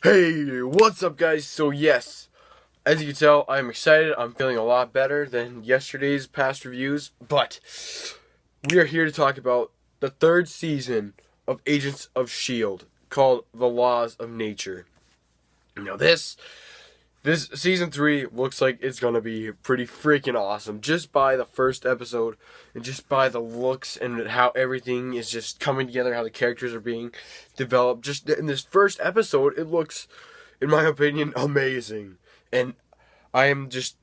Hey, what's up, guys? So, yes, as you can tell, I'm excited. I'm feeling a lot better than yesterday's past reviews, but we are here to talk about the third season of Agents of S.H.I.E.L.D. called The Laws of Nature. Now, this season 3 looks like it's gonna be pretty freaking awesome just by the first episode and just by the looks and how everything is just coming together, how the characters are being developed. Just in this first episode, it looks, in my opinion, amazing. And I am just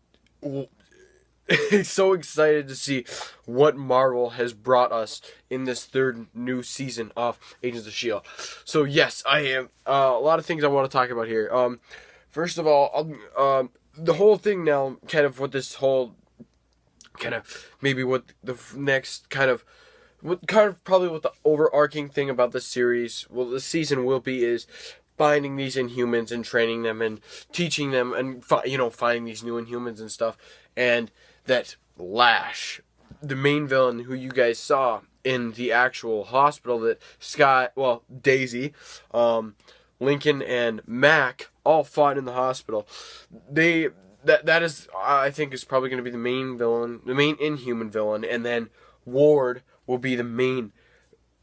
so excited to see what Marvel has brought us in this third new season of Agents of S.H.I.E.L.D. So yes, I am a lot of things I want to talk about here. First of all, the whole thing now, kind of what this whole, kind of maybe what the next probably what the overarching thing about this series, well, this season will be, is finding these Inhumans and training them and teaching them and finding these new Inhumans and stuff, and that Lash, the main villain who you guys saw in the actual hospital, that Daisy, Lincoln and Mac all fought in the hospital. That is, I think, is probably going to be the main villain, the main Inhuman villain, and then Ward will be the main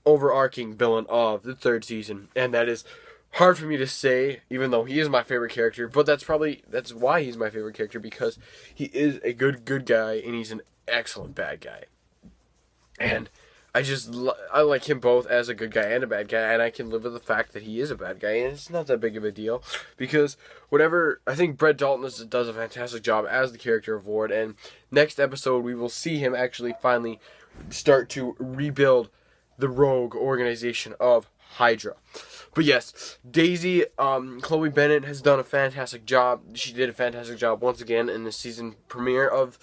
overarching villain of the third season, and that is hard for me to say, even though he is my favorite character. But that's why he's my favorite character, because he is a good guy and he's an excellent bad guy, and I like him both as a good guy and a bad guy, and I can live with the fact that he is a bad guy, and it's not that big of a deal, because I think Brett Dalton does a fantastic job as the character of Ward, and next episode we will see him actually finally start to rebuild the rogue organization of Hydra. But yes, Daisy, Chloe Bennett has done a fantastic job. She did a fantastic job once again in the season premiere of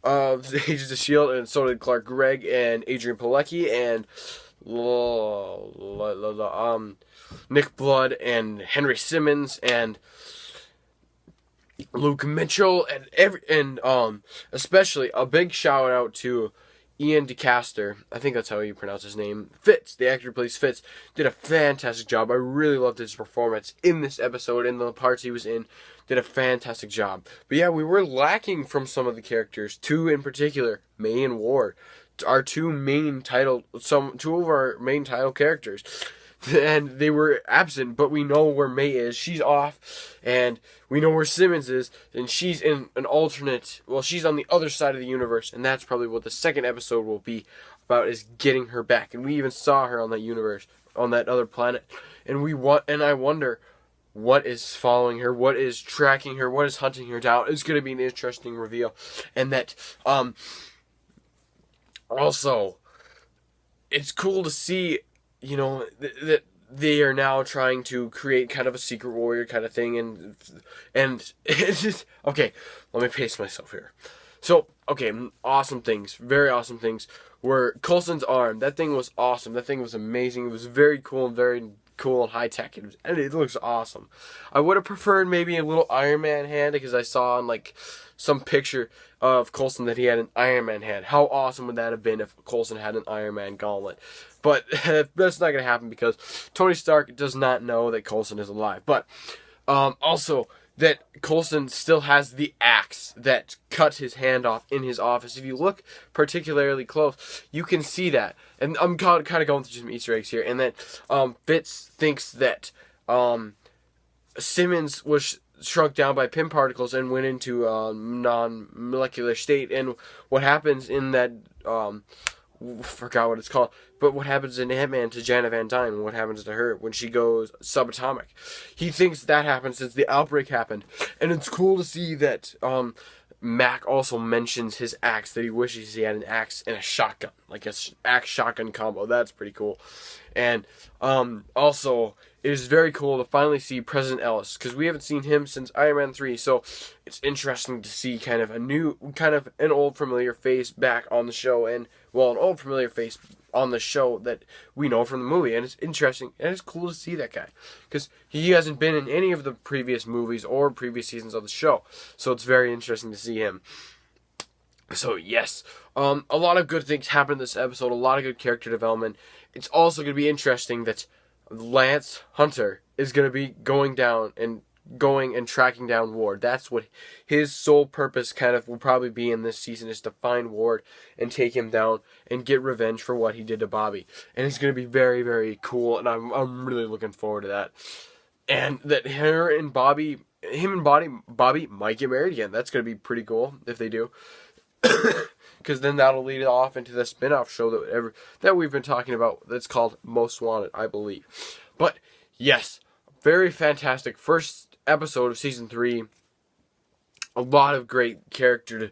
Agents of S.H.I.E.L.D., and so did Clark Gregg and Adrian Palicki and Nick Blood and Henry Simmons and Luke Mitchell and especially a big shout out to Ian DeCaster. I think that's how you pronounce his name. Fitz, the actor who plays Fitz, did a fantastic job. I really loved his performance in this episode, and the parts he was in did a fantastic job. But yeah, we were lacking from some of the characters. Two in particular, May and Ward, our two of our main title characters. And they were absent, but we know where May is. She's off, and we know where Simmons is, and she's in an alternate, well, she's on the other side of the universe, and that's probably what the second episode will be about, is getting her back. And we even saw her on that universe, on that other planet, and I wonder what is following her, what is tracking her, what is hunting her down. It's going to be an interesting reveal. And that, also, it's cool to see, that they are now trying to create kind of a secret warrior kind of thing, and it's just, okay, let me pace myself here. So, okay, awesome things, very awesome things, were Coulson's arm. That thing was awesome. That thing was amazing. It was very cool and high tech, and it looks awesome. I would have preferred maybe a little Iron Man hand, because I saw on like some picture of Coulson that he had an Iron Man hand. How awesome would that have been if Coulson had an Iron Man gauntlet? But that's not going to happen, because Tony Stark does not know that Coulson is alive. But also, that Coulson still has the axe that cut his hand off in his office. If you look particularly close, you can see that. And I'm kind of going through some Easter eggs here. And that Fitz thinks that Simmons was shrunk down by Pym particles and went into a non-molecular state. And what happens in that, forgot what it's called, but what happens in Ant-Man to Janet Van Dyne, what happens to her when she goes subatomic. He thinks that happened since the outbreak happened. And it's cool to see that Mac also mentions his axe, that he wishes he had an axe and a shotgun, like a axe-shotgun combo. That's pretty cool. And also, it is very cool to finally see President Ellis, because we haven't seen him since Iron Man 3, so it's interesting to see kind of an old familiar face back on the show, and, well, an old familiar face on the show that we know from the movie, and it's interesting, and it's cool to see that guy, because he hasn't been in any of the previous movies or previous seasons of the show, so it's very interesting to see him. So, yes, a lot of good things happen in this episode, a lot of good character development. It's also going to be interesting that Lance Hunter is going to be going and tracking down Ward. That's what his sole purpose kind of will probably be in this season, is to find Ward and take him down and get revenge for what he did to Bobby. And it's going to be very, very cool, and I'm really looking forward to that. And that him and Bobby might get married again. That's going to be pretty cool if they do. Because then that'll lead off into the spin-off show that we've been talking about, that's called Most Wanted, I believe. But yes, very fantastic first episode of season 3. A lot of great character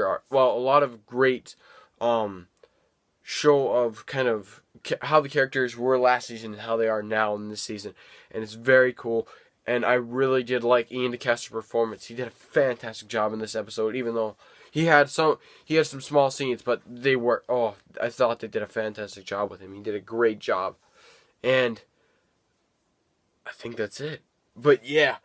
art. Well, a lot of great show of kind of how the characters were last season and how they are now in this season, and it's very cool. And I really did like Ian DeCastro's performance. He did a fantastic job in this episode, even though he had some small scenes, but I thought they did a fantastic job with him. He did a great job. And I think that's it. But yeah,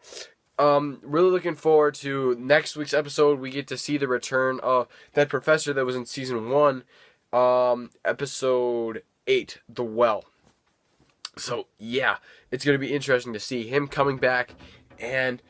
really looking forward to next week's episode. We get to see the return of that professor that was in season 1, episode 8, The Well. So yeah, it's going to be interesting to see him coming back, and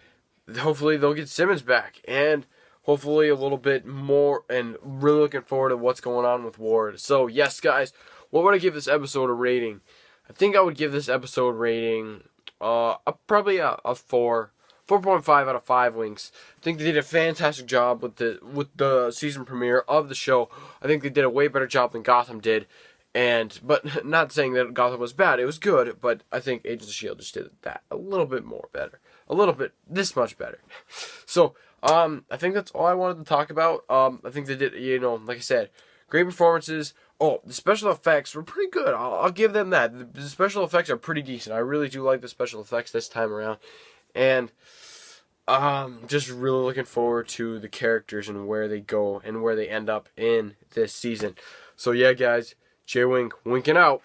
hopefully they'll get Simmons back, and hopefully a little bit more, and really looking forward to what's going on with Ward. So yes, guys, what would I give this episode a rating? I think I would give this episode rating probably a 4.5 out of 5 winks. I think they did a fantastic job with the season premiere of the show. I think they did a way better job than Gotham did. But not saying that Gotham was bad. It was good, but I think Agents of S.H.I.E.L.D. just did that a little bit more better. A little bit, this much better. So, I think that's all I wanted to talk about. I think they did, like I said, great performances. Oh, the special effects were pretty good. I'll give them that. The special effects are pretty decent. I really do like the special effects this time around. And just really looking forward to the characters and where they go and where they end up in this season. So yeah, guys, J-Wink winking out.